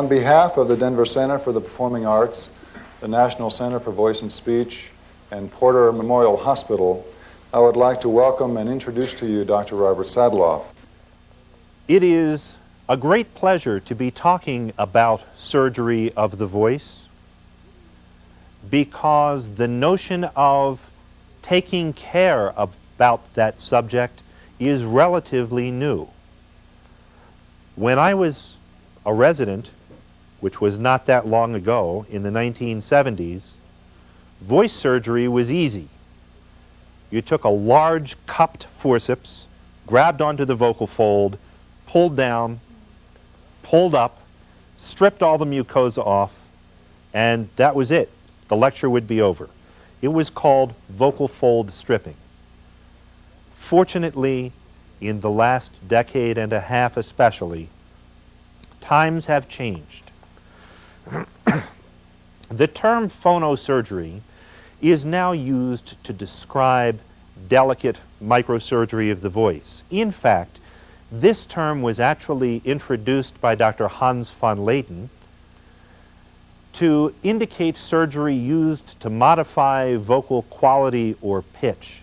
On behalf of the Denver Center for the Performing Arts, the National Center for Voice and Speech, and Porter Memorial Hospital, I would like to welcome and introduce to you Dr. Robert Sataloff. It is a great pleasure to be talking about surgery of the voice because the notion of taking care about that subject is relatively new. When I was a resident, which was not that long ago, in the 1970s, voice surgery was easy. You took a large cupped forceps, grabbed onto the vocal fold, pulled down, pulled up, stripped all the mucosa off, and that was it. The lecture would be over. It was called vocal fold stripping. Fortunately, in the last decade and a half especially, times have changed. The term phonosurgery is now used to describe delicate microsurgery of the voice. In fact, this term was actually introduced by Dr. Hans von Leyden to indicate surgery used to modify vocal quality or pitch.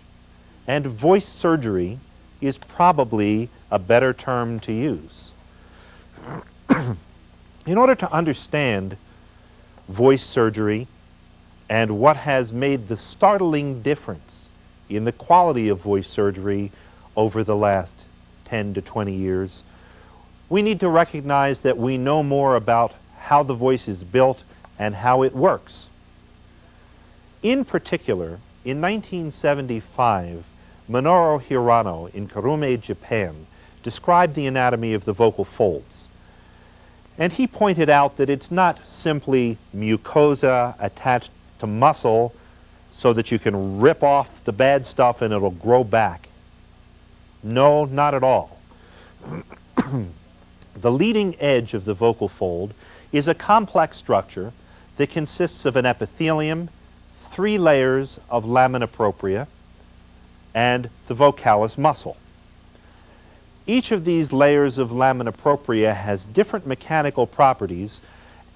And voice surgery is probably a better term to use. In order to understand voice surgery and what has made the startling difference in the quality of voice surgery over the last 10 to 20 years, we need to recognize that we know more about how the voice is built and how it works. In particular, in 1975, Minoru Hirano in Kurume, Japan, described the anatomy of the vocal folds. And he pointed out that it's not simply mucosa attached to muscle so that you can rip off the bad stuff and it'll grow back. No, not at all. The leading edge of the vocal fold is a complex structure that consists of an epithelium, 3 layers of lamina propria, and the vocalis muscle. Each of these layers of lamina propria has different mechanical properties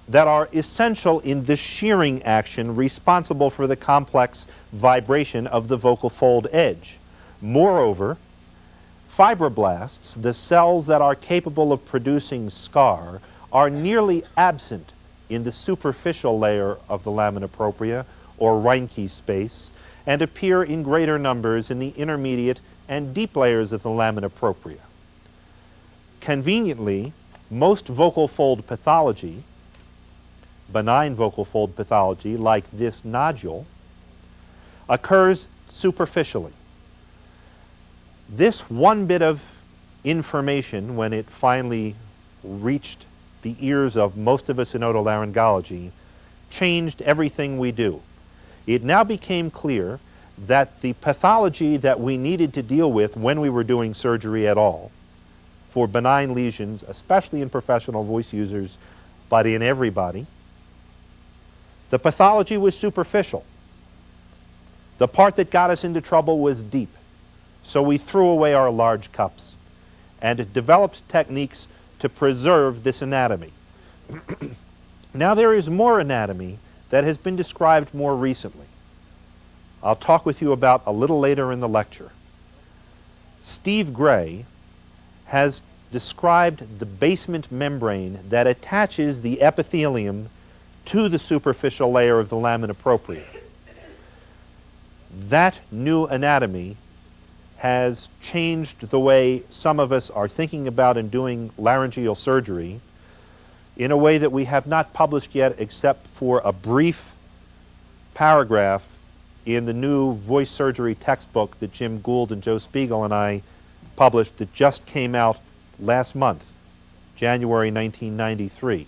that are essential in the shearing action responsible for the complex vibration of the vocal fold edge. Moreover, fibroblasts, the cells that are capable of producing scar, are nearly absent in the superficial layer of the lamina propria, or Reinke space, and appear in greater numbers in the intermediate and deep layers of the lamina propria. Conveniently, most vocal fold pathology, benign vocal fold pathology like this nodule, occurs superficially. This one bit of information, when it finally reached the ears of most of us in otolaryngology, changed everything we do. It now became clear that the pathology that we needed to deal with when we were doing surgery at all, for benign lesions, especially in professional voice users, but in everybody, the pathology was superficial. The part that got us into trouble was deep. So we threw away our large cups and developed techniques to preserve this anatomy. Now there is more anatomy that has been described more recently. I'll talk with you about a little later in the lecture. Steve Gray has described the basement membrane that attaches the epithelium to the superficial layer of the lamina propria. That new anatomy has changed the way some of us are thinking about and doing laryngeal surgery in a way that we have not published yet except for a brief paragraph in the new voice surgery textbook that Jim Gould and Joe Spiegel and I published that just came out last month, January 1993.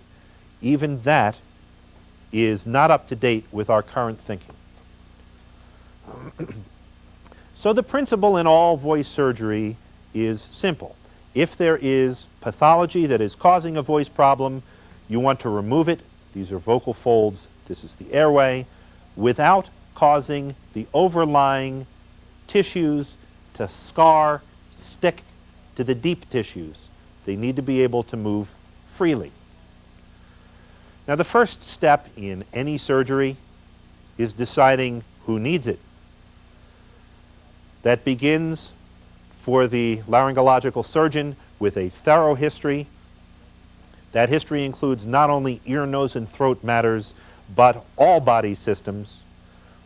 Even that is not up to date with our current thinking. So the principle in all voice surgery is simple. If there is pathology that is causing a voice problem, you want to remove it. These are vocal folds. This is the airway, without causing the overlying tissues to scar, stick to the deep tissues. They need to be able to move freely. Now, the first step in any surgery is deciding who needs it. That begins for the laryngological surgeon with a thorough history. That history includes not only ear, nose, and throat matters, but all body systems.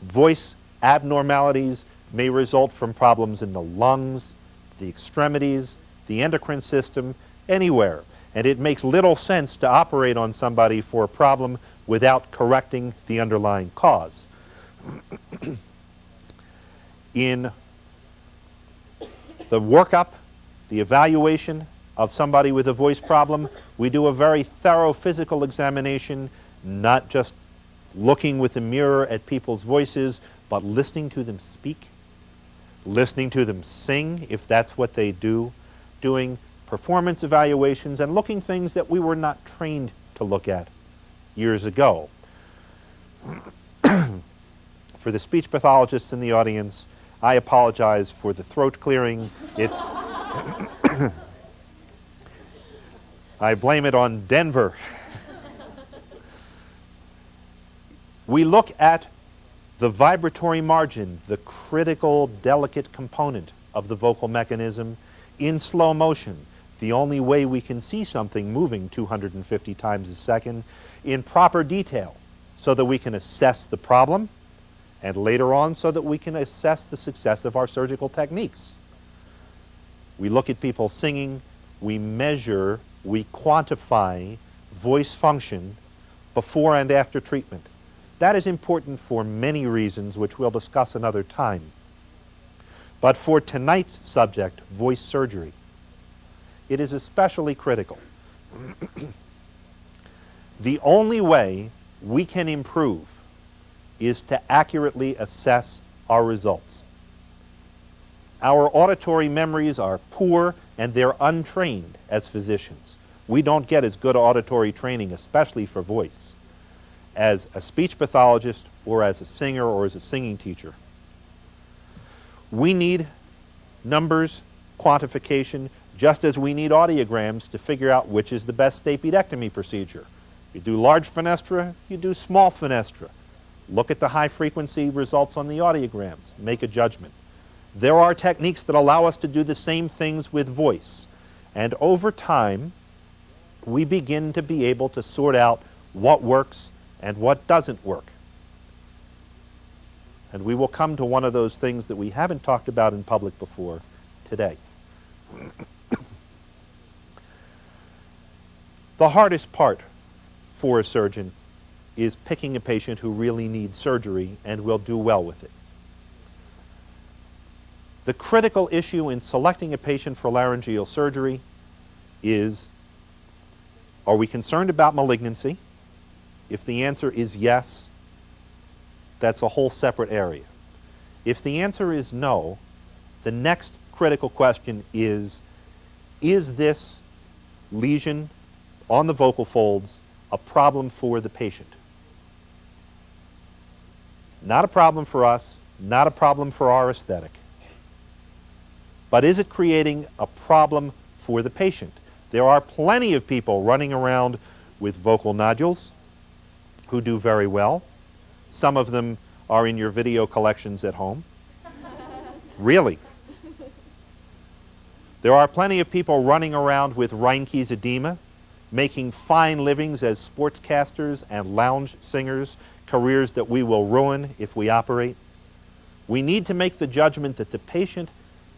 Voice abnormalities may result from problems in the lungs, the extremities, the endocrine system, anywhere. And it makes little sense to operate on somebody for a problem without correcting the underlying cause. In the workup, the evaluation of somebody with a voice problem, we do a very thorough physical examination, not just looking with a mirror at people's voices, but listening to them speak, listening to them sing, if that's what they do, doing performance evaluations, and looking things that we were not trained to look at years ago. For the speech pathologists in the audience, I apologize for the throat clearing. It's I blame it on Denver. We look at the vibratory margin, the critical, delicate component of the vocal mechanism, in slow motion, the only way we can see something moving 250 times a second, in proper detail, so that we can assess the problem, and later on so that we can assess the success of our surgical techniques. We look at people singing, we measure, we quantify voice function before and after treatment. That is important for many reasons, which we'll discuss another time. But for tonight's subject, voice surgery, it is especially critical. The only way we can improve is to accurately assess our results. Our auditory memories are poor and they're untrained as physicians. We don't get as good auditory training, especially for voice, as a speech pathologist or as a singer or as a singing teacher. We need numbers, quantification, just as we need audiograms to figure out which is the best stapedectomy procedure. You do large fenestra, you do small fenestra. Look at the high frequency results on the audiograms, make a judgment. There are techniques that allow us to do the same things with voice. And over time, we begin to be able to sort out what works and what doesn't work. And we will come to one of those things that we haven't talked about in public before today. The hardest part for a surgeon is picking a patient who really needs surgery and will do well with it. The critical issue in selecting a patient for laryngeal surgery is, are we concerned about malignancy? If the answer is yes, that's a whole separate area. If the answer is no, the next critical question is this lesion on the vocal folds a problem for the patient? Not a problem for us, not a problem for our aesthetic. But is it creating a problem for the patient? There are plenty of people running around with vocal nodules who do very well. Some of them are in your video collections at home. Really. There are plenty of people running around with Reinke's edema, making fine livings as sportscasters and lounge singers, careers that we will ruin if we operate. We need to make the judgment that the patient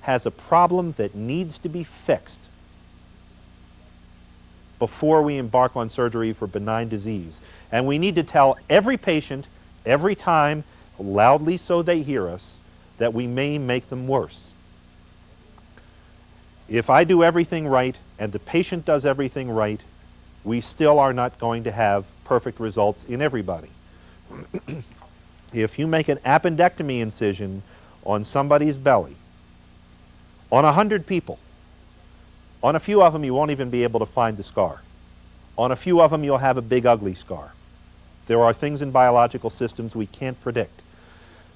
has a problem that needs to be fixed before we embark on surgery for benign disease. And we need to tell every patient, every time, loudly so they hear us, that we may make them worse. If I do everything right and the patient does everything right, we still are not going to have perfect results in everybody. If you make an appendectomy incision on somebody's belly, on 100 people, on a few of them you won't even be able to find the scar. On a few of them you'll have a big ugly scar. There are things in biological systems we can't predict.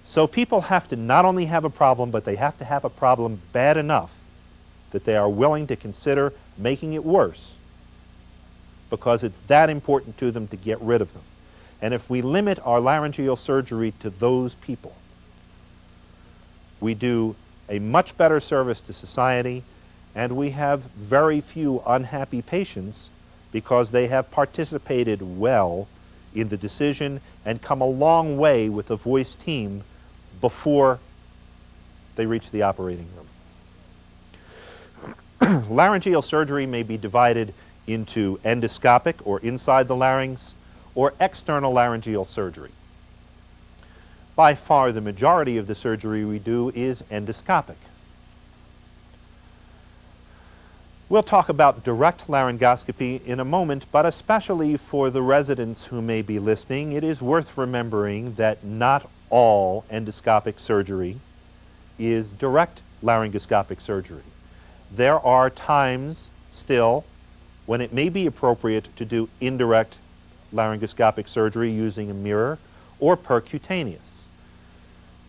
So people have to not only have a problem, but they have to have a problem bad enough that they are willing to consider making it worse because it's that important to them to get rid of them. And if we limit our laryngeal surgery to those people, we do a much better service to society, and we have very few unhappy patients because they have participated well in the decision and come a long way with the voice team before they reach the operating room. Laryngeal surgery may be divided into endoscopic, or inside the larynx, or external laryngeal surgery. By far the majority of the surgery we do is endoscopic. We'll talk about direct laryngoscopy in a moment, but especially for the residents who may be listening, it is worth remembering that not all endoscopic surgery is direct laryngoscopic surgery. There are times still when it may be appropriate to do indirect laryngoscopic surgery using a mirror or percutaneous.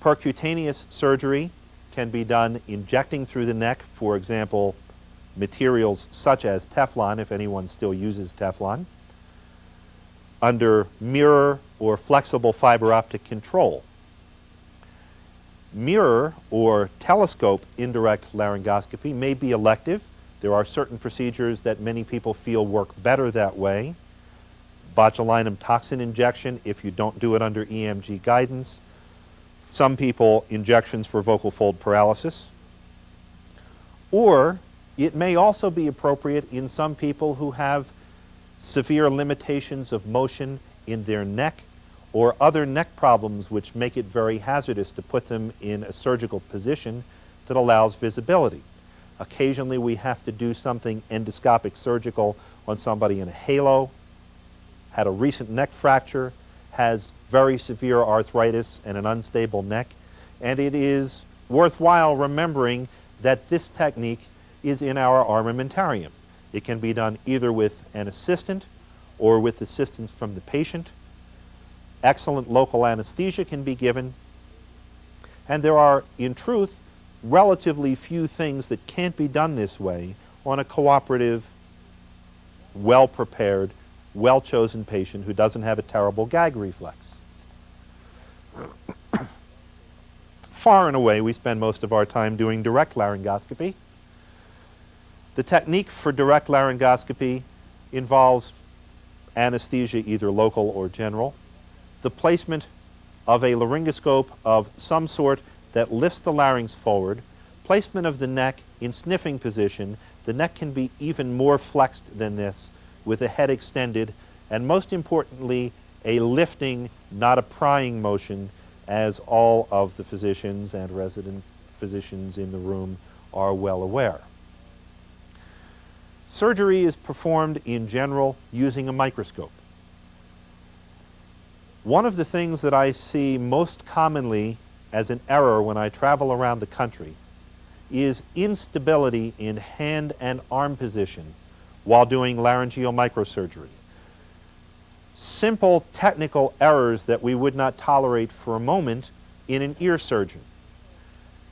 Percutaneous surgery can be done injecting through the neck, for example, materials such as Teflon, if anyone still uses Teflon, under mirror or flexible fiber optic control. Mirror or telescope indirect laryngoscopy may be elective. There are certain procedures that many people feel work better that way. Botulinum toxin injection, if you don't do it under EMG guidance. Some people, injections for vocal fold paralysis. Or it may also be appropriate in some people who have severe limitations of motion in their neck or other neck problems which make it very hazardous to put them in a surgical position that allows visibility. Occasionally we have to do something endoscopic surgical on somebody in a halo, had a recent neck fracture, has very severe arthritis and an unstable neck, and it is worthwhile remembering that this technique is in our armamentarium. It can be done either with an assistant or with assistance from the patient. Excellent local anesthesia can be given, and there are, in truth, relatively few things that can't be done this way on a cooperative, well-prepared, well-chosen patient who doesn't have a terrible gag reflex. Far and away, we spend most of our time doing direct laryngoscopy. The technique for direct laryngoscopy involves anesthesia, either local or general, the placement of a laryngoscope of some sort that lifts the larynx forward, placement of the neck in sniffing position. The neck can be even more flexed than this with the head extended, and most importantly, a lifting, not a prying motion, as all of the physicians and resident physicians in the room are well aware. Surgery is performed in general using a microscope. One of the things that I see most commonly as an error when I travel around the country is instability in hand and arm position while doing laryngeal microsurgery. Simple technical errors that we would not tolerate for a moment in an ear surgeon.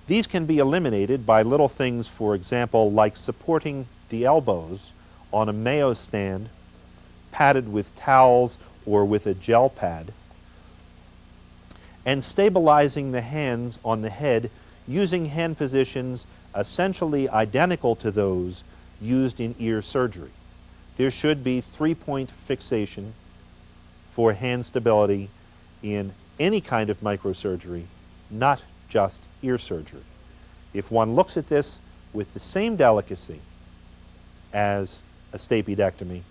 These can be eliminated by little things, for example, like supporting the elbows on a Mayo stand padded with towels or with a gel pad, and stabilizing the hands on the head using hand positions essentially identical to those used in ear surgery. There should be three-point fixation for hand stability in any kind of microsurgery, not just ear surgery. If one looks at this with the same delicacy as a stapedectomy,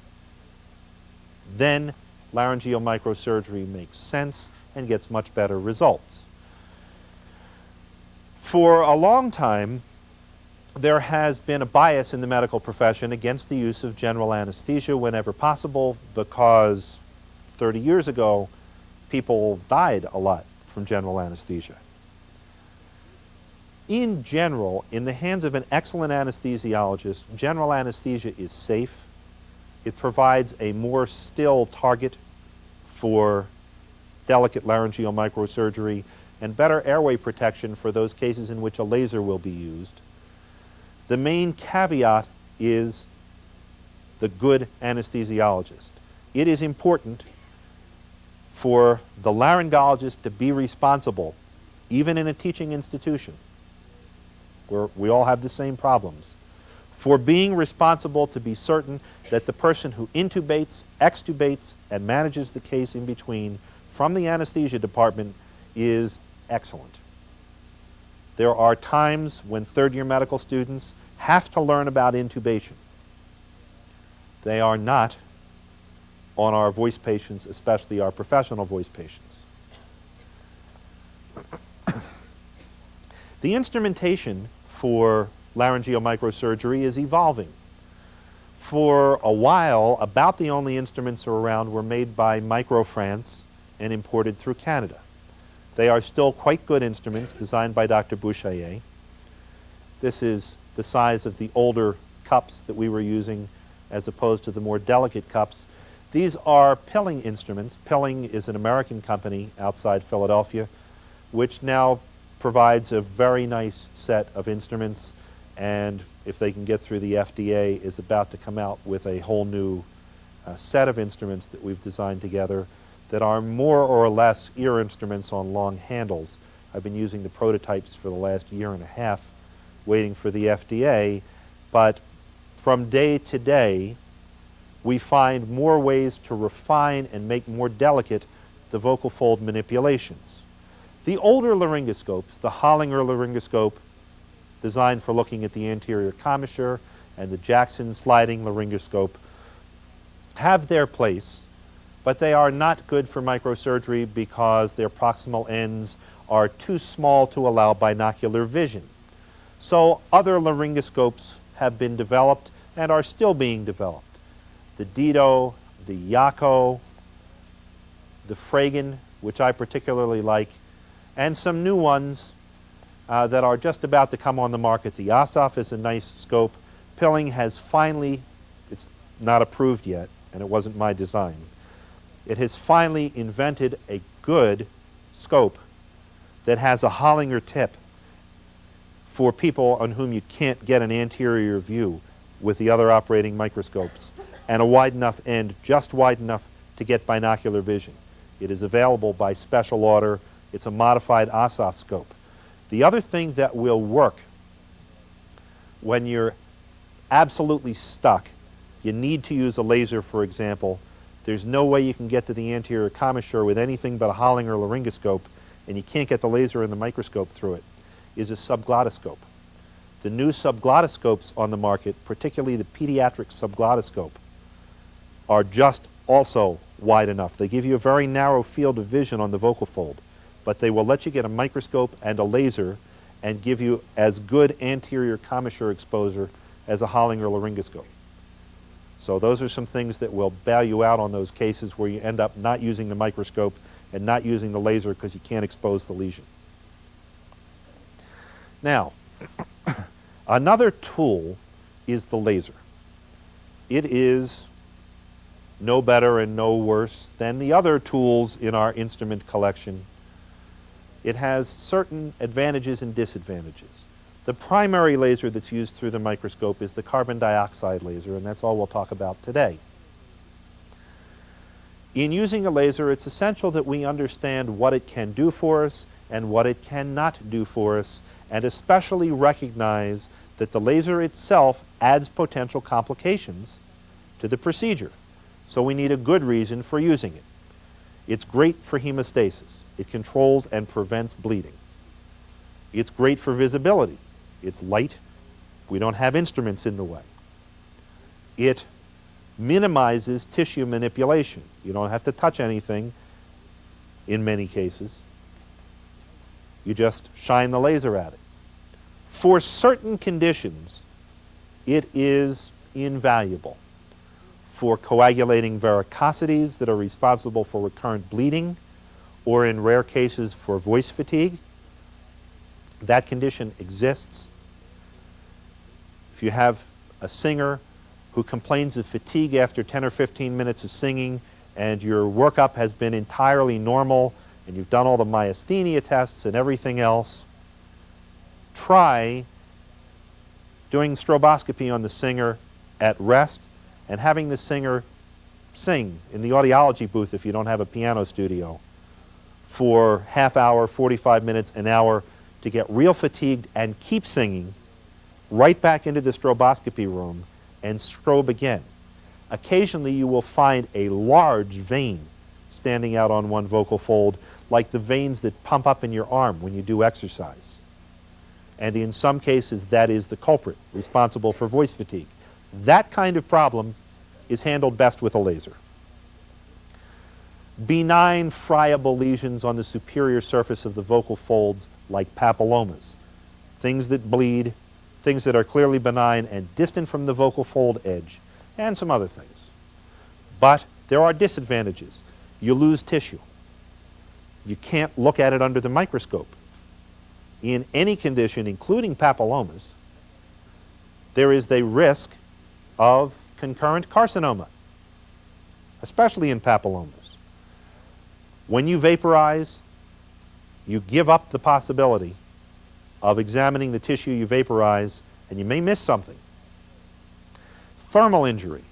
then laryngeal microsurgery makes sense and gets much better results. For a long time, there has been a bias in the medical profession against the use of general anesthesia whenever possible, because 30 years ago, people died a lot from general anesthesia. In general, in the hands of an excellent anesthesiologist, general anesthesia is safe. It provides a more still target for delicate laryngeal microsurgery and better airway protection for those cases in which a laser will be used. The main caveat is the good anesthesiologist. It is important for the laryngologist to be responsible, even in a teaching institution where we all have the same problems, for being responsible to be certain that the person who intubates, extubates, and manages the case in between from the anesthesia department is excellent. There are times when third-year medical students have to learn about intubation. They are not on our voice patients, especially our professional voice patients. The instrumentation for laryngeal microsurgery is evolving. For a while, about the only instruments around were made by Microfrance and imported through Canada. They are still quite good instruments designed by Dr. Bouchaillet. This is the size of the older cups that we were using as opposed to the more delicate cups. These are Pilling instruments. Pilling is an American company outside Philadelphia, which now provides a very nice set of instruments, and if they can get through the FDA, is about to come out with a whole new set of instruments that we've designed together that are more or less ear instruments on long handles. I've been using the prototypes for the last year and a half, waiting for the FDA, but from day to day, we find more ways to refine and make more delicate the vocal fold manipulations. The older laryngoscopes, the Hollinger laryngoscope, designed for looking at the anterior commissure, and the Jackson sliding laryngoscope, have their place, but they are not good for microsurgery because their proximal ends are too small to allow binocular vision. So other laryngoscopes have been developed and are still being developed. The Dido, the Yako, the Fragan, which I particularly like, and some new ones that are just about to come on the market. The Ossoff is a nice scope. Pilling has finally, it's not approved yet, and it wasn't my design. It has finally invented a good scope that has a Hollinger tip for people on whom you can't get an anterior view with the other operating microscopes, and a wide enough end, just wide enough to get binocular vision. It is available by special order. It's a modified Ossoff scope. The other thing that will work when you're absolutely stuck, you need to use a laser, for example. There's no way you can get to the anterior commissure with anything but a Hollinger laryngoscope, and you can't get the laser and the microscope through it, is a subglottoscope. The new subglottoscopes on the market, particularly the pediatric subglottoscope, are just also wide enough. They give you a very narrow field of vision on the vocal fold, but they will let you get a microscope and a laser and give you as good anterior commissure exposure as a Hollinger laryngoscope. So those are some things that will bail you out on those cases where you end up not using the microscope and not using the laser because you can't expose the lesion. Now, another tool is the laser. It is no better and no worse than the other tools in our instrument collection. It has certain advantages and disadvantages. The primary laser that's used through the microscope is the carbon dioxide laser, and that's all we'll talk about today. In using a laser, it's essential that we understand what it can do for us and what it cannot do for us, and especially recognize that the laser itself adds potential complications to the procedure. So we need a good reason for using it. It's great for hemostasis. It controls and prevents bleeding. It's great for visibility. It's light. We don't have instruments in the way. It minimizes tissue manipulation. You don't have to touch anything in many cases. You just shine the laser at it. For certain conditions, it is invaluable. For coagulating varicosities that are responsible for recurrent bleeding, or in rare cases for voice fatigue, that condition exists. If you have a singer who complains of fatigue after 10 or 15 minutes of singing and your workup has been entirely normal and you've done all the myasthenia tests and everything else, try doing stroboscopy on the singer at rest and having the singer sing in the audiology booth if you don't have a piano studio for half hour, 45 minutes, an hour to get real fatigued and keep singing right back into the stroboscopy room and strobe again. Occasionally you will find a large vein standing out on one vocal fold, like the veins that pump up in your arm when you do exercise. And in some cases that is the culprit responsible for voice fatigue. That kind of problem is handled best with a laser. Benign friable lesions on the superior surface of the vocal folds, like papillomas, things that bleed, things that are clearly benign and distant from the vocal fold edge, and some other things. But there are disadvantages. You lose tissue. You can't look at it under the microscope. In any condition, including papillomas, there is the risk of concurrent carcinoma, especially in papillomas. When you vaporize, you give up the possibility of examining the tissue you vaporize, and you may miss something. Thermal injury.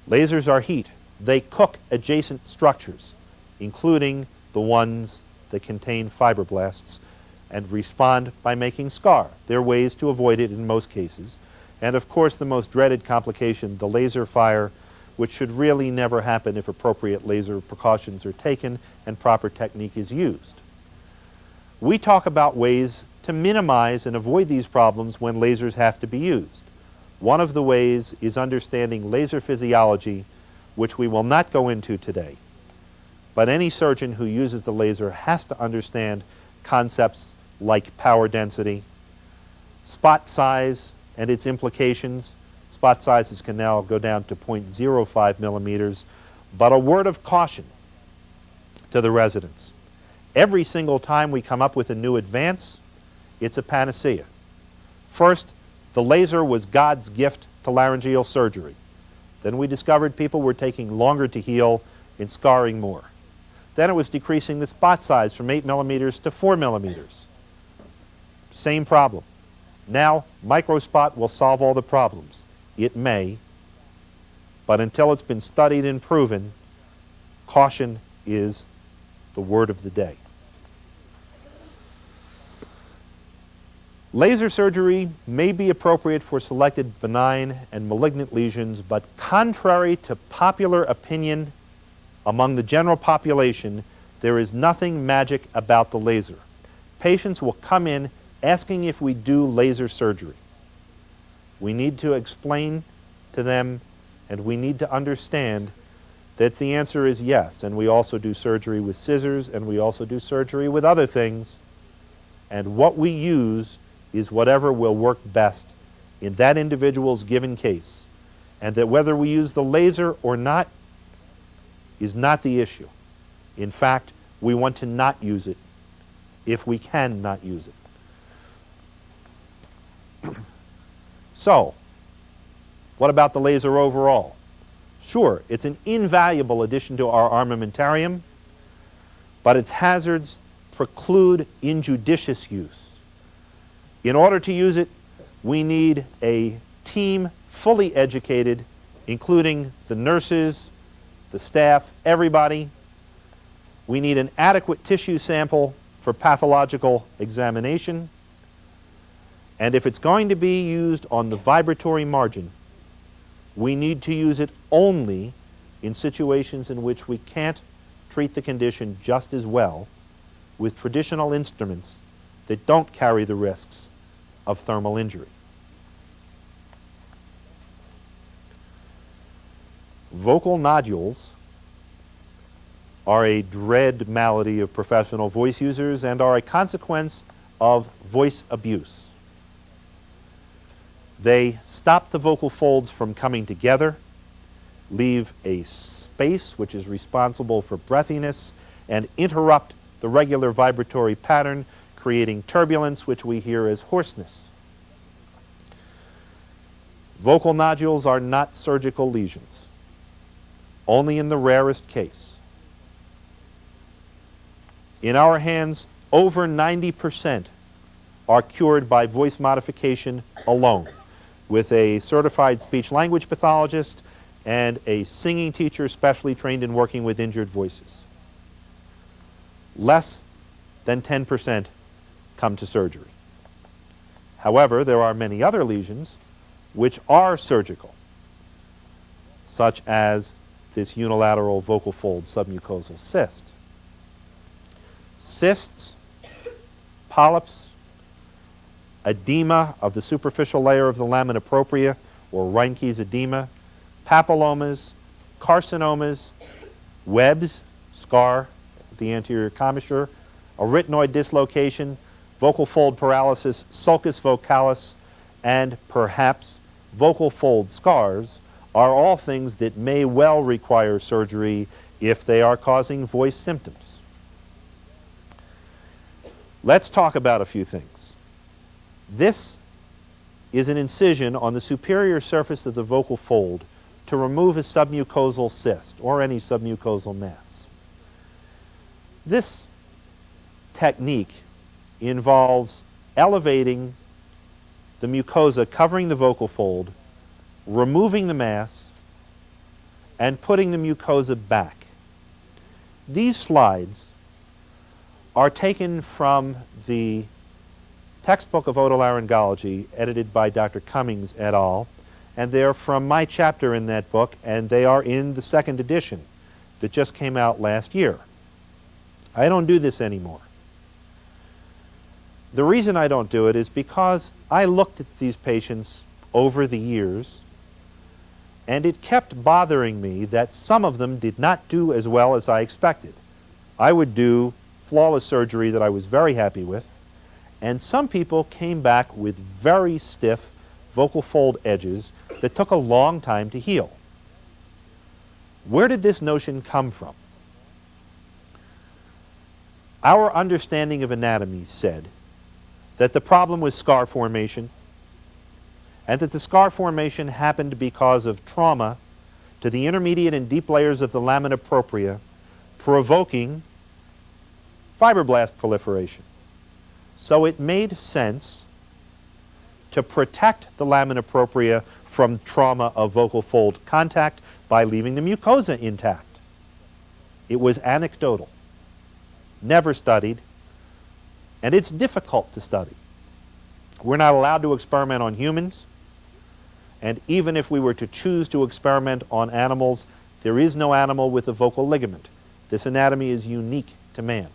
Lasers are heat. They cook adjacent structures, including the ones that contain fibroblasts, and respond by making scar. There are ways to avoid it in most cases. And of course, the most dreaded complication, the laser fire, which should really never happen if appropriate laser precautions are taken and proper technique is used. We talk about ways to minimize and avoid these problems when lasers have to be used. One of the ways is understanding laser physiology, which we will not go into today. But any surgeon who uses the laser has to understand concepts like power density, spot size and its implications. Spot sizes can now go down to 0.05 millimeters. But a word of caution to the residents. Every single time we come up with a new advance, it's a panacea. First, the laser was God's gift to laryngeal surgery. Then we discovered people were taking longer to heal and scarring more. Then it was decreasing the spot size from 8 millimeters to 4 millimeters. Same problem. Now, microspot will solve all the problems. It may, but until it's been studied and proven, caution is the word of the day. Laser surgery may be appropriate for selected benign and malignant lesions, but contrary to popular opinion among the general population, there is nothing magic about the laser. Patients will come in asking if we do laser surgery. We need to explain to them, and we need to understand that the answer is yes. And we also do surgery with scissors, and we also do surgery with other things. And what we use is whatever will work best in that individual's given case. And that whether we use the laser or not is not the issue. In fact, we want to not use it if we can not use it. So, what about the laser overall? Sure, it's an invaluable addition to our armamentarium, but its hazards preclude injudicious use. In order to use it, we need a team fully educated, including the nurses, the staff, everybody. We need an adequate tissue sample for pathological examination. And if it's going to be used on the vibratory margin, we need to use it only in situations in which we can't treat the condition just as well with traditional instruments that don't carry the risks of thermal injury. Vocal nodules are a dread malady of professional voice users and are a consequence of voice abuse. They stop the vocal folds from coming together, leave a space which is responsible for breathiness, and interrupt the regular vibratory pattern, creating turbulence, which we hear as hoarseness. Vocal nodules are not surgical lesions, only in the rarest case. In our hands, over 90% are cured by voice modification alone. with a certified speech-language pathologist and a singing teacher specially trained in working with injured voices. Less than 10% come to surgery. However, there are many other lesions which are surgical, such as this unilateral vocal fold submucosal cyst. Cysts, polyps, edema of the superficial layer of the lamina propria, or Reinke's edema, papillomas, carcinomas, webs, scar of the anterior commissure, arytenoid dislocation, vocal fold paralysis, sulcus vocalis, and perhaps vocal fold scars are all things that may well require surgery if they are causing voice symptoms. Let's talk about a few things. This is an incision on the superior surface of the vocal fold to remove a submucosal cyst or any submucosal mass. This technique involves elevating the mucosa covering the vocal fold, removing the mass, and putting the mucosa back. These slides are taken from the textbook of otolaryngology edited by Dr. Cummings et al., and they're from my chapter in that book, and they are in the second edition that just came out last year. I don't do this anymore. The reason I don't do it is because I looked at these patients over the years, and it kept bothering me that some of them did not do as well as I expected. I would do flawless surgery that I was very happy with, and some people came back with very stiff vocal fold edges that took a long time to heal. Where did this notion come from? Our understanding of anatomy said that the problem was scar formation, and that the scar formation happened because of trauma to the intermediate and deep layers of the lamina propria, provoking fibroblast proliferation. So it made sense to protect the lamina propria from trauma of vocal fold contact by leaving the mucosa intact. It was anecdotal, never studied, and it's difficult to study. We're not allowed to experiment on humans, and even if we were to choose to experiment on animals, there is no animal with a vocal ligament. This anatomy is unique to man.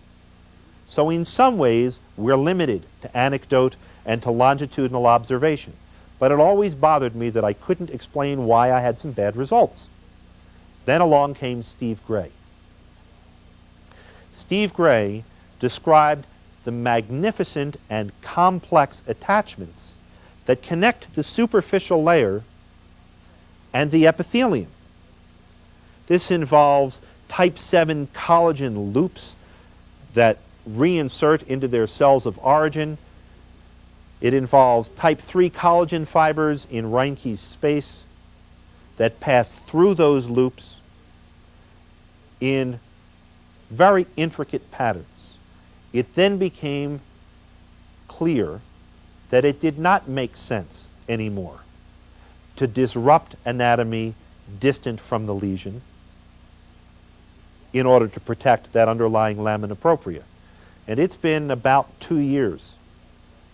So in some ways, we're limited to anecdote and to longitudinal observation. But it always bothered me that I couldn't explain why I had some bad results. Then along came Steve Gray. Steve Gray described the magnificent and complex attachments that connect the superficial layer and the epithelium. This involves type 7 collagen loops that reinsert into their cells of origin. It involves type 3 collagen fibers in Reinke's space that pass through those loops in very intricate patterns. It then became clear that it did not make sense anymore to disrupt anatomy distant from the lesion in order to protect that underlying lamina propria. And it's been about 2 years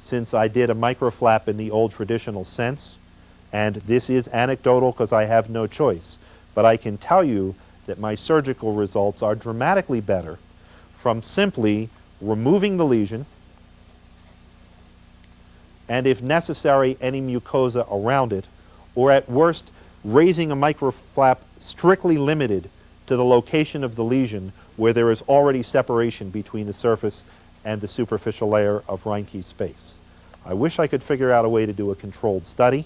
since I did a microflap in the old traditional sense, and this is anecdotal because I have no choice, but I can tell you that my surgical results are dramatically better from simply removing the lesion and, if necessary, any mucosa around it, or at worst, raising a microflap strictly limited to the location of the lesion where there is already separation between the surface and the superficial layer of Reinke's space. I wish I could figure out a way to do a controlled study.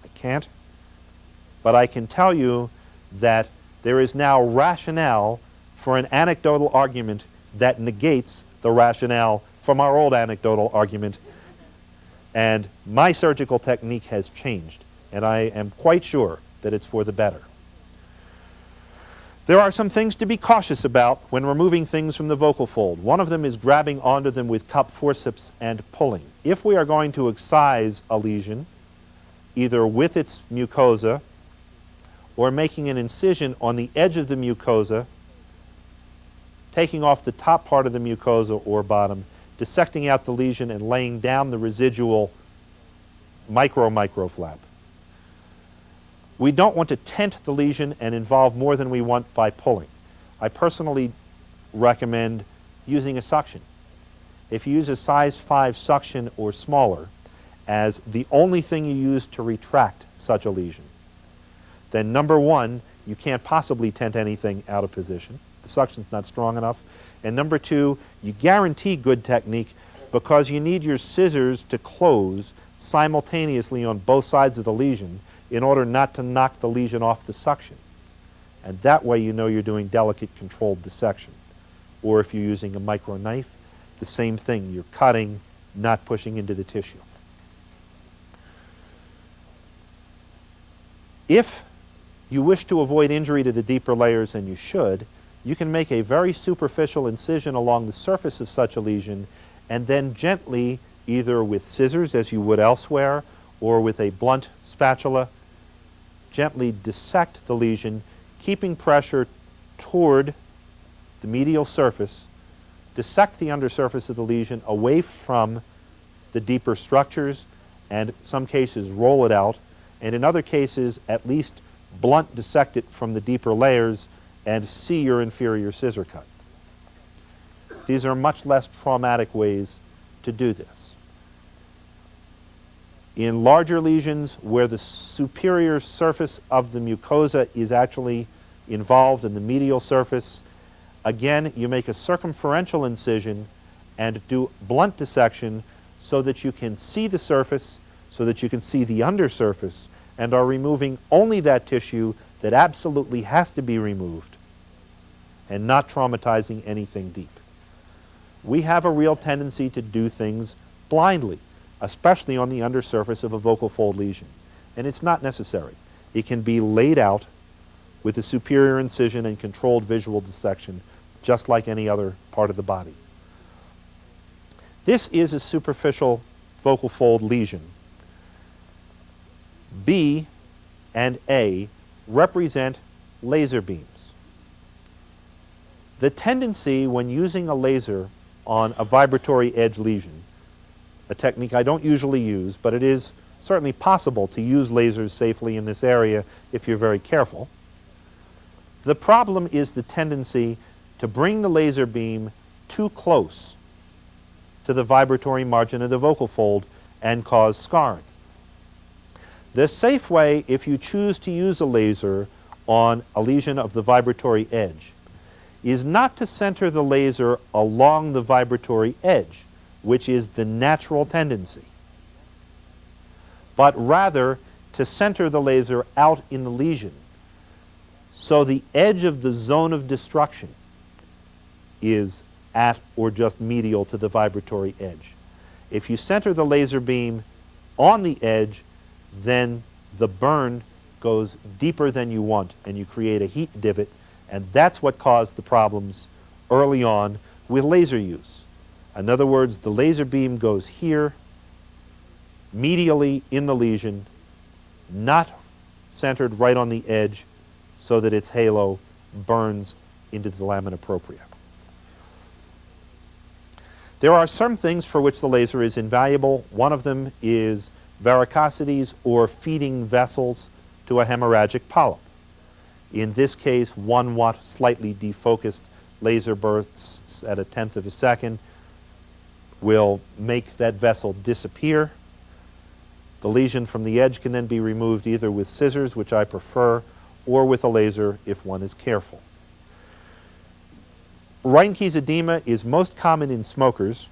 I can't. But I can tell you that there is now rationale for an anecdotal argument that negates the rationale from our old anecdotal argument. And my surgical technique has changed, and I am quite sure that it's for the better. There are some things to be cautious about when removing things from the vocal fold. One of them is grabbing onto them with cup forceps and pulling. If we are going to excise a lesion, either with its mucosa or making an incision on the edge of the mucosa, taking off the top part of the mucosa or bottom, dissecting out the lesion and laying down the residual microflap. We don't want to tent the lesion and involve more than we want by pulling. I personally recommend using a suction. If you use a size 5 suction or smaller as the only thing you use to retract such a lesion, then number one, you can't possibly tent anything out of position. The suction's not strong enough. And number two, you guarantee good technique because you need your scissors to close simultaneously on both sides of the lesion in order not to knock the lesion off the suction. And that way you know you're doing delicate controlled dissection. Or if you're using a micro knife, the same thing. You're cutting, not pushing into the tissue. If you wish to avoid injury to the deeper layers, and you should, you can make a very superficial incision along the surface of such a lesion and then gently, either with scissors as you would elsewhere or with a blunt spatula, gently dissect the lesion, keeping pressure toward the medial surface, dissect the undersurface of the lesion away from the deeper structures, and in some cases roll it out, and in other cases at least blunt dissect it from the deeper layers and see your inferior scissor cut. These are much less traumatic ways to do this. In larger lesions where the superior surface of the mucosa is actually involved in the medial surface, again, you make a circumferential incision and do blunt dissection so that you can see the surface, so that you can see the undersurface, and are removing only that tissue that absolutely has to be removed and not traumatizing anything deep. We have a real tendency to do things blindly, especially on the undersurface of a vocal fold lesion, and it's not necessary. It can be laid out with a superior incision and controlled visual dissection, just like any other part of the body. This is a superficial vocal fold lesion. B and A represent laser beams. The tendency when using a laser on a vibratory edge lesion, a technique I don't usually use, but it is certainly possible to use lasers safely in this area if you're very careful. The problem is the tendency to bring the laser beam too close to the vibratory margin of the vocal fold and cause scarring. The safe way, if you choose to use a laser on a lesion of the vibratory edge, is not to center the laser along the vibratory edge, which is the natural tendency, but rather to center the laser out in the lesion so the edge of the zone of destruction is at or just medial to the vibratory edge. If you center the laser beam on the edge, then the burn goes deeper than you want and you create a heat divot, and that's what caused the problems early on with laser use. In other words, the laser beam goes here, medially in the lesion, not centered right on the edge so that its halo burns into the lamina propria. There are some things for which the laser is invaluable. One of them is varicosities or feeding vessels to a hemorrhagic polyp. In this case, 1 watt slightly defocused laser bursts at 1/10 of a second will make that vessel disappear. The lesion from the edge can then be removed either with scissors, which I prefer, or with a laser if one is careful. Reinke's edema is most common in smokers,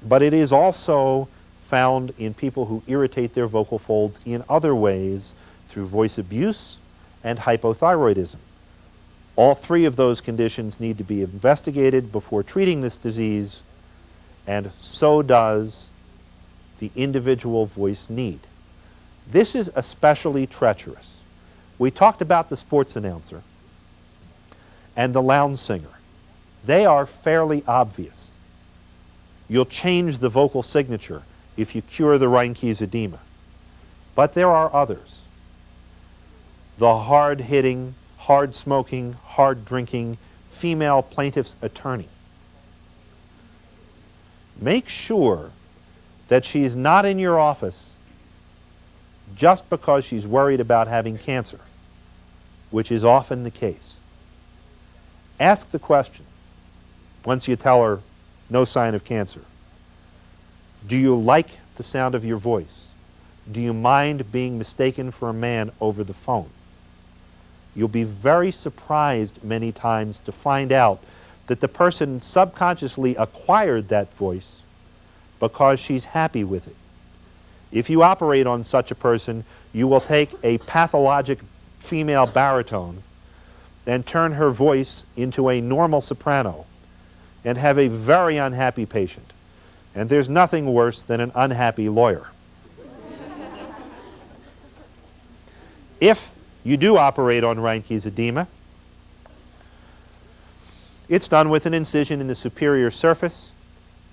but it is also found in people who irritate their vocal folds in other ways through voice abuse and hypothyroidism. All three of those conditions need to be investigated before treating this disease, and so does the individual voice need. This is especially treacherous. We talked about the sports announcer and the lounge singer. They are fairly obvious. You'll change the vocal signature if you cure the Reinke's edema. But there are others. The hard-hitting, hard-smoking, hard-drinking female plaintiff's attorney. Make sure that she's not in your office just because she's worried about having cancer, which is often the case. Ask the question, once you tell her no sign of cancer. Do you like the sound of your voice? Do you mind being mistaken for a man over the phone? You'll be very surprised many times to find out that the person subconsciously acquired that voice because she's happy with it. If you operate on such a person, you will take a pathologic female baritone and turn her voice into a normal soprano and have a very unhappy patient. And there's nothing worse than an unhappy lawyer. If you do operate on Reinke's edema, it's done with an incision in the superior surface,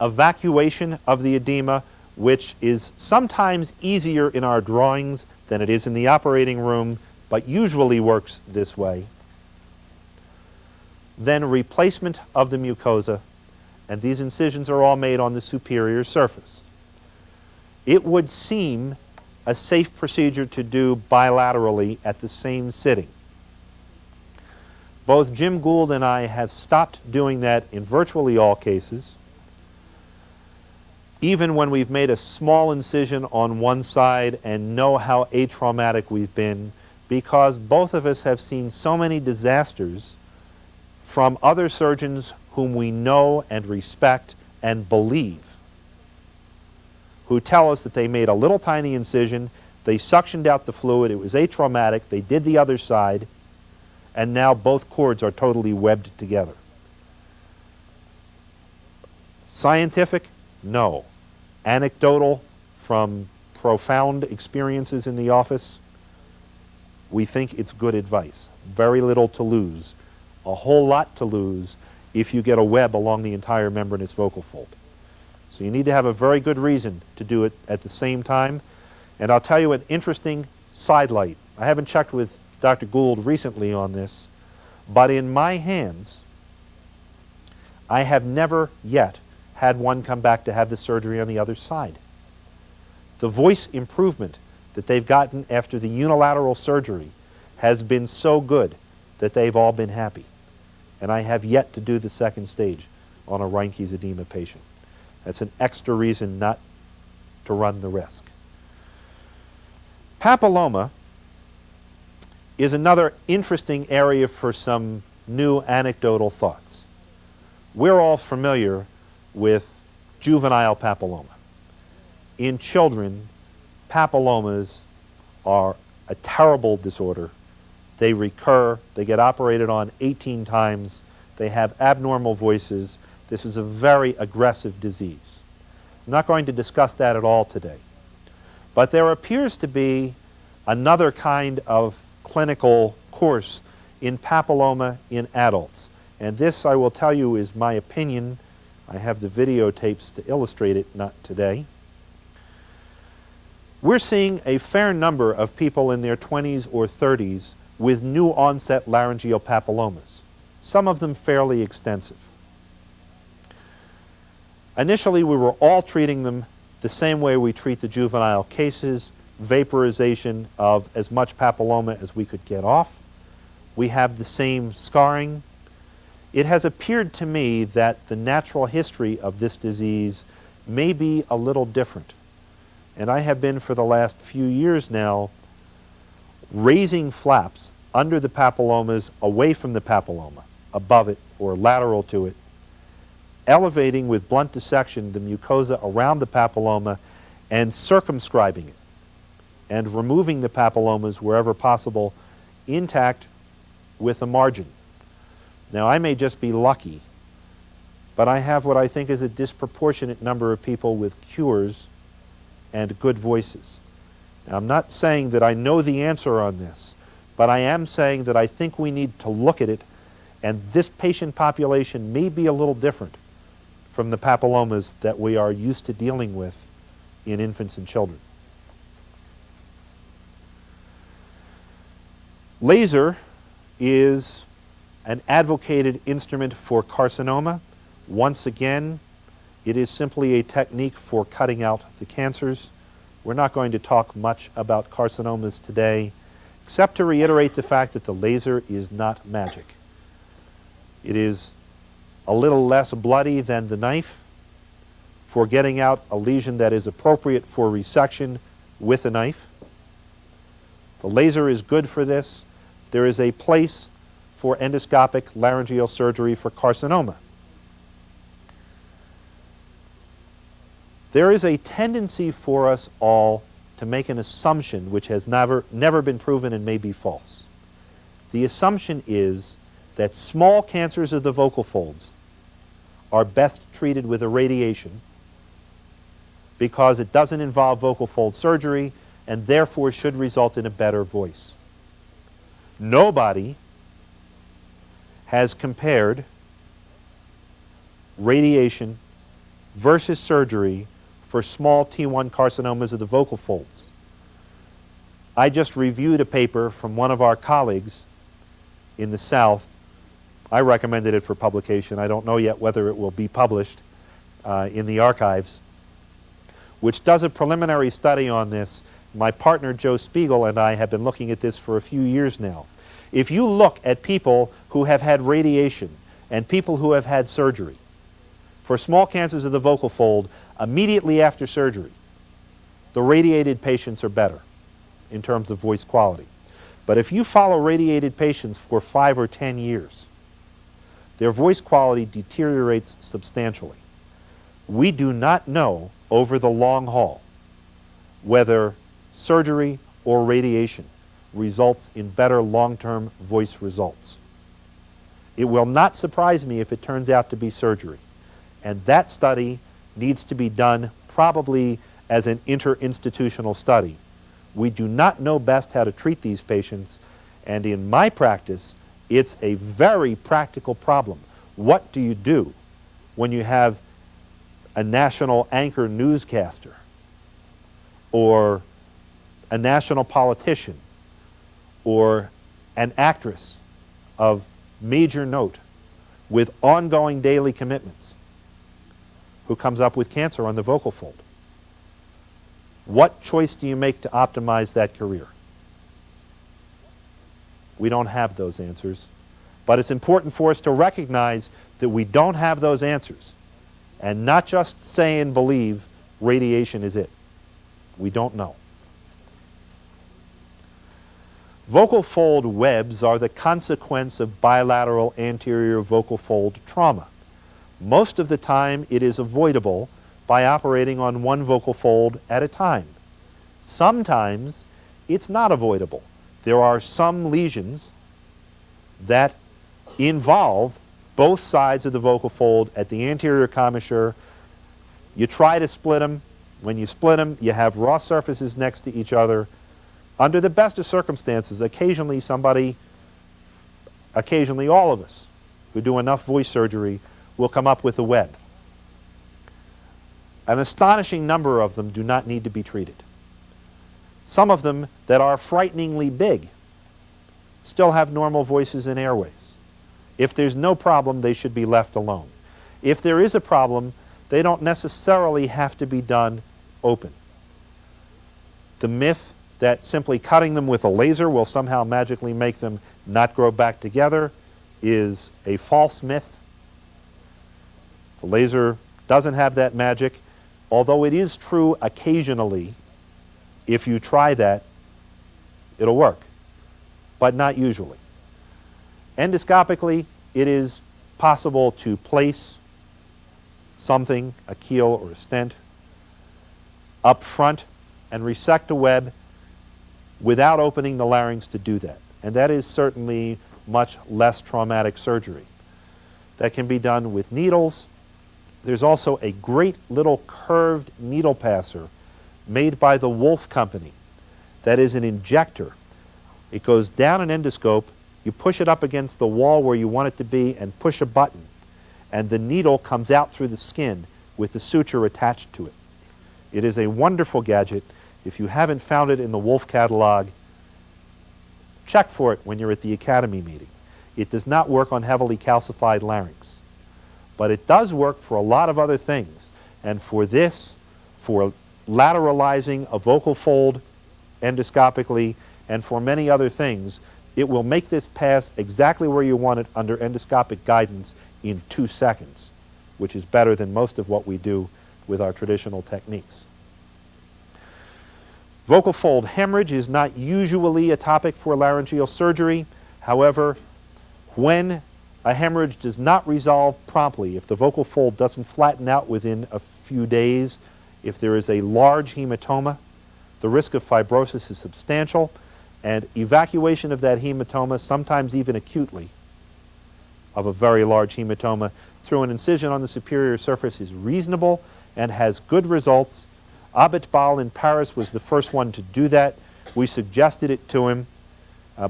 evacuation of the edema, which is sometimes easier in our drawings than it is in the operating room, but usually works this way. Then replacement of the mucosa, and these incisions are all made on the superior surface. It would seem a safe procedure to do bilaterally at the same sitting. Both Jim Gould and I have stopped doing that in virtually all cases, even when we've made a small incision on one side and know how atraumatic we've been, because both of us have seen so many disasters from other surgeons whom we know and respect and believe, who tell us that they made a little tiny incision, they suctioned out the fluid, it was atraumatic, they did the other side, and now both cords are totally webbed together. Scientific? No. Anecdotal from profound experiences in the office? We think it's good advice. Very little to lose. A whole lot to lose if you get a web along the entire membranous vocal fold. So you need to have a very good reason to do it at the same time. And I'll tell you an interesting sidelight. I haven't checked with Dr. Gould recently on this, but in my hands, I have never yet had one come back to have the surgery on the other side. The voice improvement that they've gotten after the unilateral surgery has been so good that they've all been happy. And I have yet to do the second stage on a Reinke's edema patient. That's an extra reason not to run the risk. Papilloma is another interesting area for some new anecdotal thoughts. We're all familiar with juvenile papilloma. In children, papillomas are a terrible disorder. They recur, they get operated on 18 times, they have abnormal voices. This is a very aggressive disease. I'm not going to discuss that at all today. But there appears to be another kind of clinical course in papilloma in adults. And this, I will tell you, is my opinion. I have the videotapes to illustrate it, not today. We're seeing a fair number of people in their 20s or 30s with new onset laryngeal papillomas, some of them fairly extensive. Initially, we were all treating them the same way we treat the juvenile cases, vaporization of as much papilloma as we could get off. We have the same scarring. It has appeared to me that the natural history of this disease may be a little different. And I have been for the last few years now raising flaps under the papillomas, away from the papilloma, above it or lateral to it, elevating with blunt dissection the mucosa around the papilloma and circumscribing it, and removing the papillomas wherever possible intact with a margin. Now, I may just be lucky, but I have what I think is a disproportionate number of people with cures and good voices. Now, I'm not saying that I know the answer on this, but I am saying that I think we need to look at it, and this patient population may be a little different from the papillomas that we are used to dealing with in infants and children. Laser is an advocated instrument for carcinoma. Once again, it is simply a technique for cutting out the cancers. We're not going to talk much about carcinomas today, except to reiterate the fact that the laser is not magic. It is a little less bloody than the knife for getting out a lesion that is appropriate for resection with a knife. The laser is good for this. There is a place for endoscopic laryngeal surgery for carcinoma. There is a tendency for us all to make an assumption which has never been proven and may be false. The assumption is that small cancers of the vocal folds are best treated with irradiation because it doesn't involve vocal fold surgery and therefore should result in a better voice. Nobody has compared radiation versus surgery for small T1 carcinomas of the vocal folds. I just reviewed a paper from one of our colleagues in the South. I recommended it for publication. I don't know yet whether it will be published in the archives, which does a preliminary study on this. My partner Joe Spiegel and I have been looking at this for a few years now. If you look at people who have had radiation and people who have had surgery for small cancers of the vocal fold immediately after surgery, the radiated patients are better in terms of voice quality. But if you follow radiated patients for 5 or 10 years, their voice quality deteriorates substantially. We do not know over the long haul whether surgery or radiation results in better long-term voice results. It will not surprise me if it turns out to be surgery. And that study needs to be done probably as an interinstitutional study. We do not know best how to treat these patients, and in my practice, it's a very practical problem. What do you do when you have a national anchor newscaster or a national politician or an actress of major note with ongoing daily commitments who comes up with cancer on the vocal fold? What choice do you make to optimize that career? We don't have those answers, but it's important for us to recognize that we don't have those answers and not just say and believe radiation is it. We don't know. Vocal fold webs are the consequence of bilateral anterior vocal fold trauma. Most of the time it is avoidable by operating on one vocal fold at a time. Sometimes it's not avoidable. There are some lesions that involve both sides of the vocal fold at the anterior commissure. You try to split them. When you split them, you have raw surfaces next to each other. Under the best of circumstances, occasionally all of us who do enough voice surgery will come up with a web. An astonishing number of them do not need to be treated. Some of them that are frighteningly big still have normal voices and airways. If there's no problem, they should be left alone. If there is a problem, they don't necessarily have to be done open. The myth that simply cutting them with a laser will somehow magically make them not grow back together is a false myth. The laser doesn't have that magic, although it is true occasionally. If you try that, it'll work, but not usually. Endoscopically, it is possible to place something, a keel or a stent, up front and resect a web without opening the larynx to do that. And that is certainly much less traumatic surgery. That can be done with needles. There's also a great little curved needle passer made by the Wolf Company that is an injector. It goes down an endoscope, you push it up against the wall where you want it to be and push a button, and the needle comes out through the skin with the suture attached to it. It is a wonderful gadget. If you haven't found it in the Wolf catalog, check for it when you're at the academy meeting. It does not work on heavily calcified larynx. But it does work for a lot of other things. And for this, for lateralizing a vocal fold endoscopically, and for many other things, it will make this pass exactly where you want it under endoscopic guidance in 2 seconds, which is better than most of what we do with our traditional techniques. Vocal fold hemorrhage is not usually a topic for laryngeal surgery. However, when a hemorrhage does not resolve promptly, if the vocal fold doesn't flatten out within a few days, if there is a large hematoma, the risk of fibrosis is substantial, and evacuation of that hematoma, sometimes even acutely, of a very large hematoma through an incision on the superior surface is reasonable and has good results. Abitbol in Paris was the first one to do that. We suggested it to him,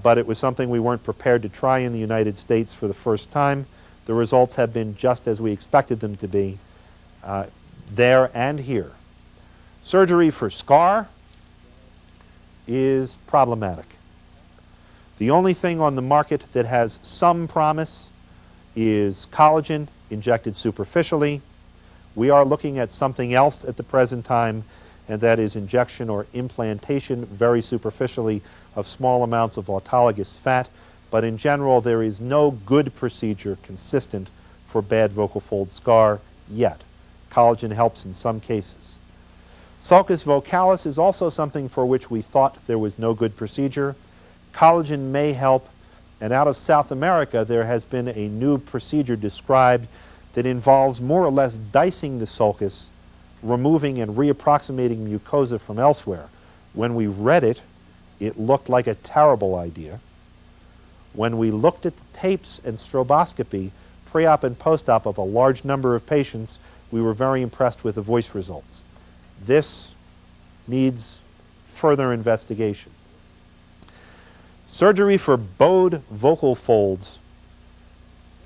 but it was something we weren't prepared to try in the United States for the first time. The results have been just as we expected them to be there and here. Surgery for scar is problematic. The only thing on the market that has some promise is collagen injected superficially. We are looking at something else at the present time, and that is injection or implantation very superficially of small amounts of autologous fat. But in general, there is no good procedure consistent for bad vocal fold scar yet. Collagen helps in some cases. Sulcus vocalis is also something for which we thought there was no good procedure. Collagen may help, and out of South America there has been a new procedure described that involves more or less dicing the sulcus, removing and reapproximating mucosa from elsewhere. When we read it, it looked like a terrible idea. When we looked at the tapes and stroboscopy, pre-op and post-op of a large number of patients, we were very impressed with the voice results. This needs further investigation. Surgery for bowed vocal folds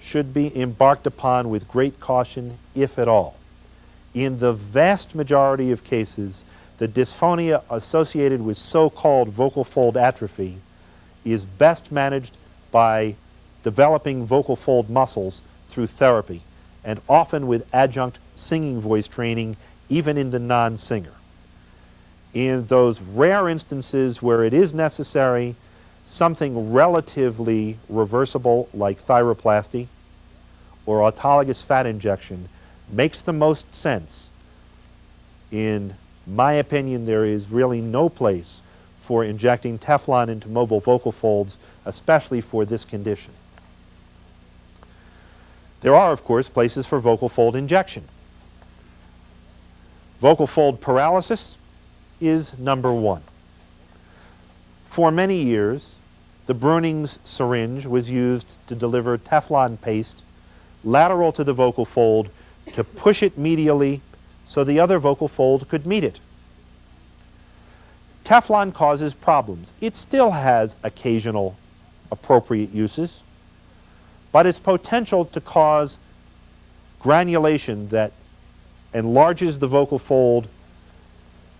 should be embarked upon with great caution, if at all. In the vast majority of cases, the dysphonia associated with so-called vocal fold atrophy is best managed by developing vocal fold muscles through therapy, and often with adjunct singing voice training, even in the non-singer. In those rare instances where it is necessary, something relatively reversible like thyroplasty or autologous fat injection makes the most sense. In my opinion, there is really no place for injecting Teflon into mobile vocal folds, especially for this condition. There are, of course, places for vocal fold injection. Vocal fold paralysis is number one. For many years, the Bruning's syringe was used to deliver Teflon paste lateral to the vocal fold to push it medially so the other vocal fold could meet it. Teflon causes problems. It still has occasional appropriate uses, but its potential to cause granulation that enlarges the vocal fold,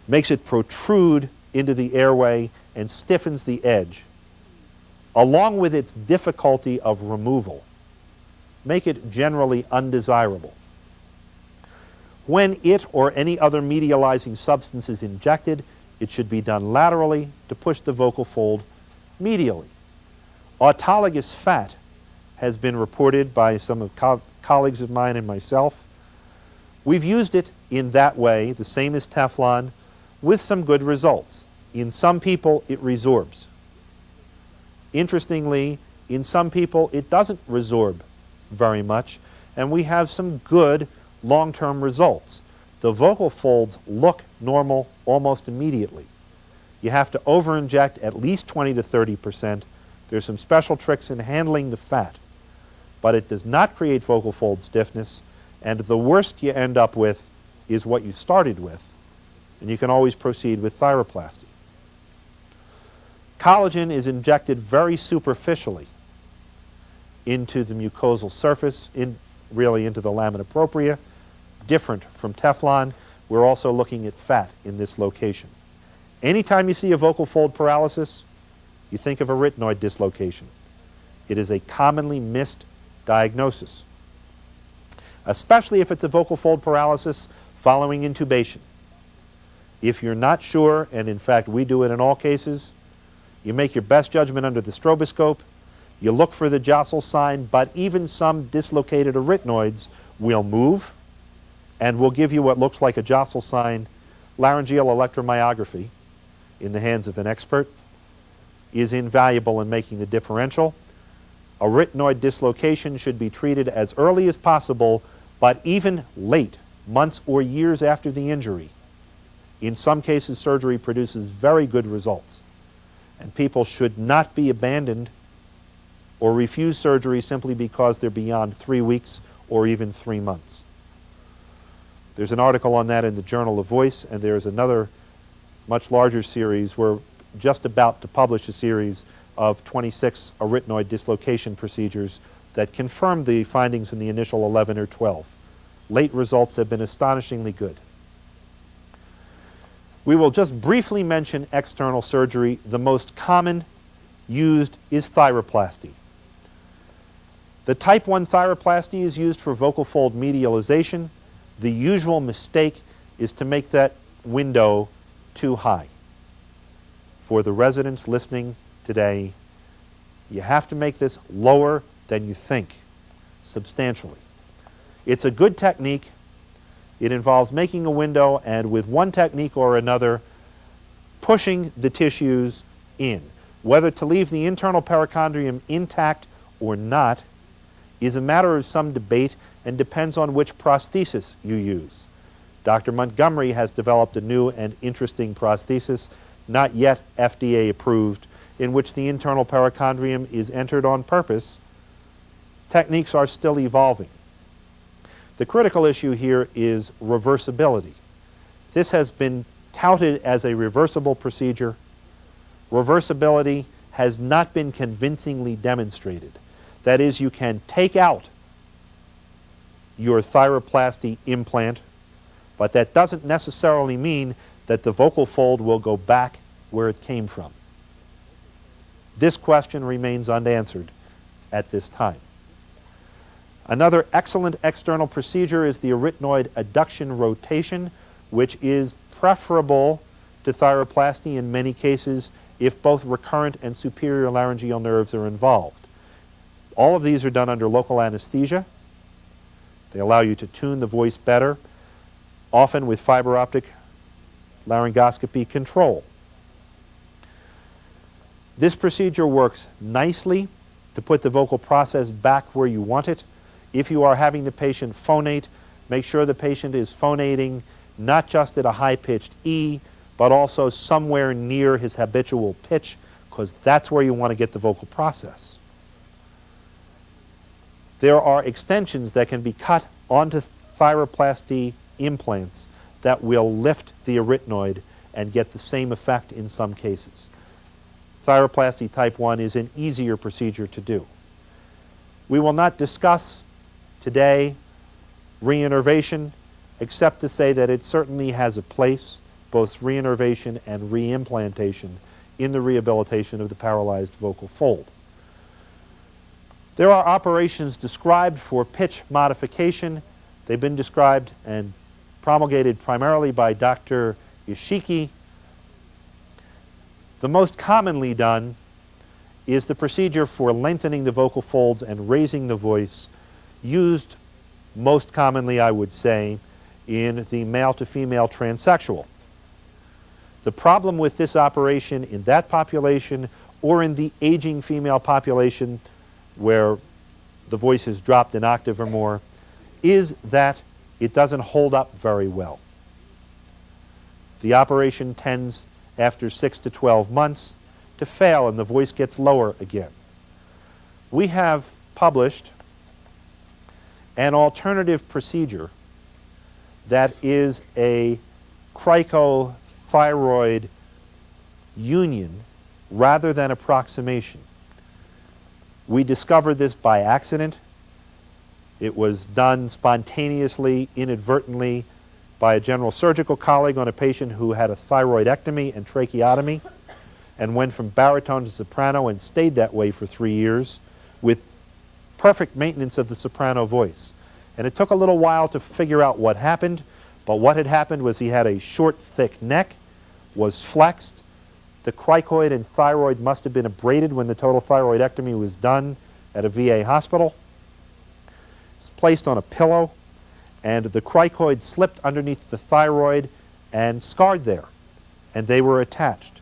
makes it protrude into the airway, and stiffens the edge, along with its difficulty of removal, make it generally undesirable. When it or any other medializing substance is injected, it should be done laterally to push the vocal fold medially. Autologous fat has been reported by some of colleagues of mine and myself. We've used it in that way, the same as Teflon, with some good results. In some people, it resorbs. Interestingly, in some people, it doesn't resorb very much, and we have some good long-term results. The vocal folds look normal almost immediately. You have to over-inject at least 20 to 30%. There's some special tricks in handling the fat, but it does not create vocal fold stiffness, and the worst you end up with is what you started with, and you can always proceed with thyroplasty. Collagen is injected very superficially into the mucosal surface, really into the lamina propria, different from Teflon. We're also looking at fat in this location. Anytime you see a vocal fold paralysis, you think of arytenoid dislocation. It is a commonly missed diagnosis, especially if it's a vocal fold paralysis following intubation. If you're not sure, and in fact we do it in all cases, you make your best judgment under the stroboscope, you look for the jostle sign, but even some dislocated arytenoids will move and will give you what looks like a jostle sign. Laryngeal electromyography in the hands of an expert is invaluable in making the differential. Arytenoid dislocation should be treated as early as possible, but even late, months or years after the injury. In some cases, surgery produces very good results, and people should not be abandoned or refuse surgery simply because they're beyond 3 weeks or even 3 months. There's an article on that in the Journal of Voice, and there's another much larger series. We're just about to publish a series of 26 arytenoid dislocation procedures that confirm the findings in the initial 11 or 12. Late results have been astonishingly good. We will just briefly mention external surgery. The most common used is thyroplasty. The type 1 thyroplasty is used for vocal fold medialization. The usual mistake is to make that window too high. For the residents listening today, you have to make this lower than you think, substantially. It's a good technique. It involves making a window and with one technique or another pushing the tissues in. Whether to leave the internal perichondrium intact or not is a matter of some debate and depends on which prosthesis you use. Dr. Montgomery has developed a new and interesting prosthesis, not yet FDA approved, in which the internal perichondrium is entered on purpose. Techniques are still evolving. The critical issue here is reversibility. This has been touted as a reversible procedure. Reversibility has not been convincingly demonstrated. That is, you can take out your thyroplasty implant, but that doesn't necessarily mean that the vocal fold will go back where it came from. This question remains unanswered at this time. Another excellent external procedure is the arytenoid adduction rotation, which is preferable to thyroplasty in many cases if both recurrent and superior laryngeal nerves are involved. All of these are done under local anesthesia. They allow you to tune the voice better, often with fiber optic laryngoscopy control. This procedure works nicely to put the vocal process back where you want it. If you are having the patient phonate, make sure the patient is phonating not just at a high-pitched E, but also somewhere near his habitual pitch, because that's where you want to get the vocal process. There are extensions that can be cut onto thyroplasty implants that will lift the arytenoid and get the same effect in some cases. Thyroplasty type 1 is an easier procedure to do. We will not discuss today reinnervation, except to say that it certainly has a place, both reinnervation and reimplantation, in the rehabilitation of the paralyzed vocal fold. There are operations described for pitch modification. They've been described and promulgated primarily by Dr. Ishiki. The most commonly done is the procedure for lengthening the vocal folds and raising the voice, used most commonly, I would say, in the male to female transsexual. The problem with this operation in that population or in the aging female population where the voice has dropped an octave or more is that it doesn't hold up very well. The operation tends, after 6 to 12 months, to fail and the voice gets lower again. We have published an alternative procedure that is a cricothyroid union rather than approximation. We discovered this by accident. It was done spontaneously, inadvertently, by a general surgical colleague on a patient who had a thyroidectomy and tracheotomy. and went from baritone to soprano and stayed that way for 3 years with perfect maintenance of the soprano voice. And it took a little while to figure out what happened, but what had happened was he had a short, thick neck, was flexed. The cricoid and thyroid must have been abraded when the total thyroidectomy was done at a VA hospital. It was placed on a pillow, and the cricoid slipped underneath the thyroid and scarred there, and they were attached.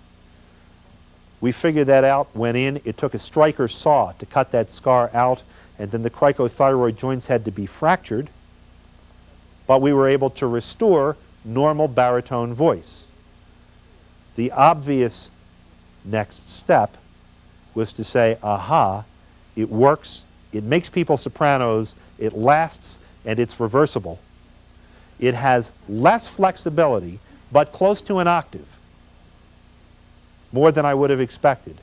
We figured that out, went in. It took a striker saw to cut that scar out, and then the cricothyroid joints had to be fractured, but we were able to restore normal baritone voice. The obvious next step was to say, aha, it works, it makes people sopranos, it lasts, and it's reversible. It has less flexibility, but close to an octave, more than I would have expected.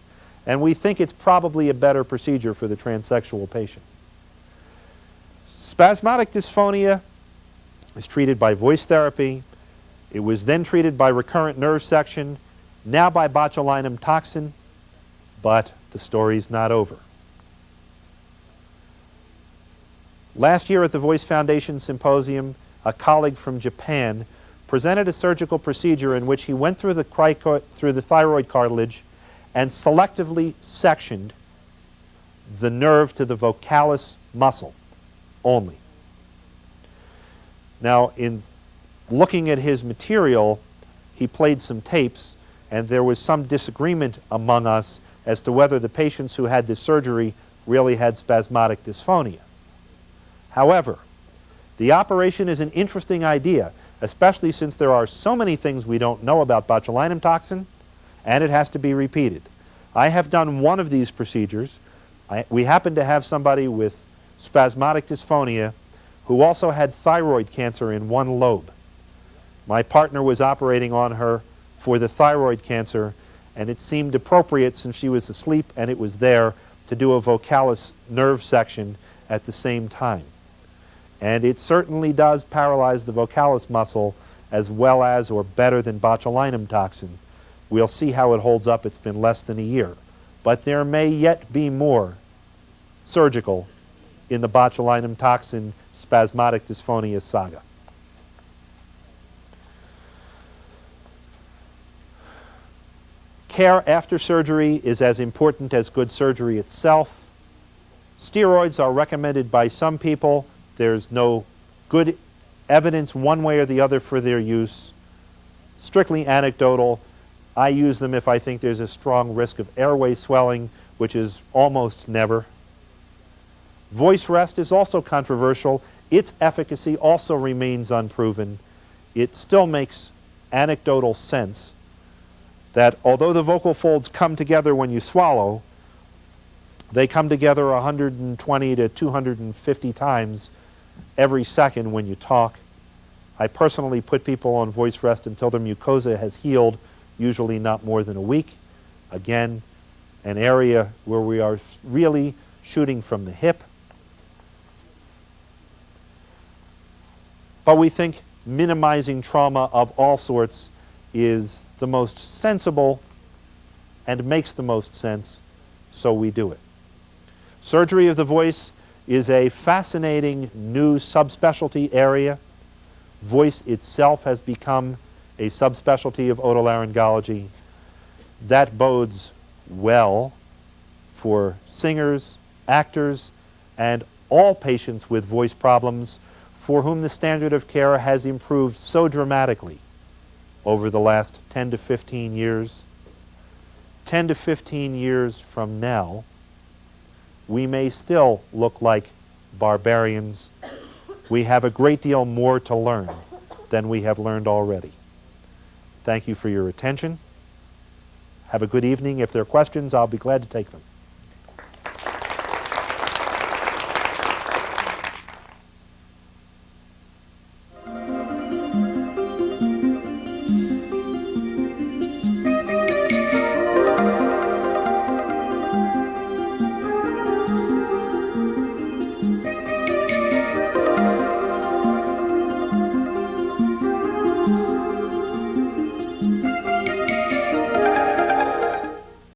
And we think it's probably a better procedure for the transsexual patient. Spasmodic dysphonia is treated by voice therapy. It was then treated by recurrent nerve section, now by botulinum toxin, but the story's not over. Last year at the Voice Foundation Symposium, a colleague from Japan presented a surgical procedure in which he went through the thyroid cartilage and selectively sectioned the nerve to the vocalis muscle only. Now, in looking at his material, he played some tapes, and there was some disagreement among us as to whether the patients who had this surgery really had spasmodic dysphonia. However, the operation is an interesting idea, especially since there are so many things we don't know about botulinum toxin, and it has to be repeated. I have done one of these procedures. We happened to have somebody with spasmodic dysphonia who also had thyroid cancer in one lobe. My partner was operating on her for the thyroid cancer, and it seemed appropriate, since she was asleep and it was there, to do a vocalis nerve section at the same time. And it certainly does paralyze the vocalis muscle as well as or better than botulinum toxin. We'll see how it holds up. It's been less than a year. But there may yet be more surgical in the botulinum toxin spasmodic dysphonia saga. Care after surgery is as important as good surgery itself. Steroids are recommended by some people. There's no good evidence one way or the other for their use. Strictly anecdotal. I use them if I think there's a strong risk of airway swelling, which is almost never. Voice rest is also controversial. Its efficacy also remains unproven. It still makes anecdotal sense that although the vocal folds come together when you swallow, they come together 120 to 250 times every second when you talk. I personally put people on voice rest until their mucosa has healed, usually not more than a week. Again, an area where we are really shooting from the hip. But we think minimizing trauma of all sorts is the most sensible and makes the most sense, so we do it. Surgery of the voice is a fascinating new subspecialty area. Voice itself has become a subspecialty of otolaryngology. That bodes well for singers, actors, and all patients with voice problems for whom the standard of care has improved so dramatically over the last 10 to 15 years. 10 to 15 years from now, we may still look like barbarians. We have a great deal more to learn than we have learned already. Thank you for your attention. Have a good evening. If there are questions, I'll be glad to take them.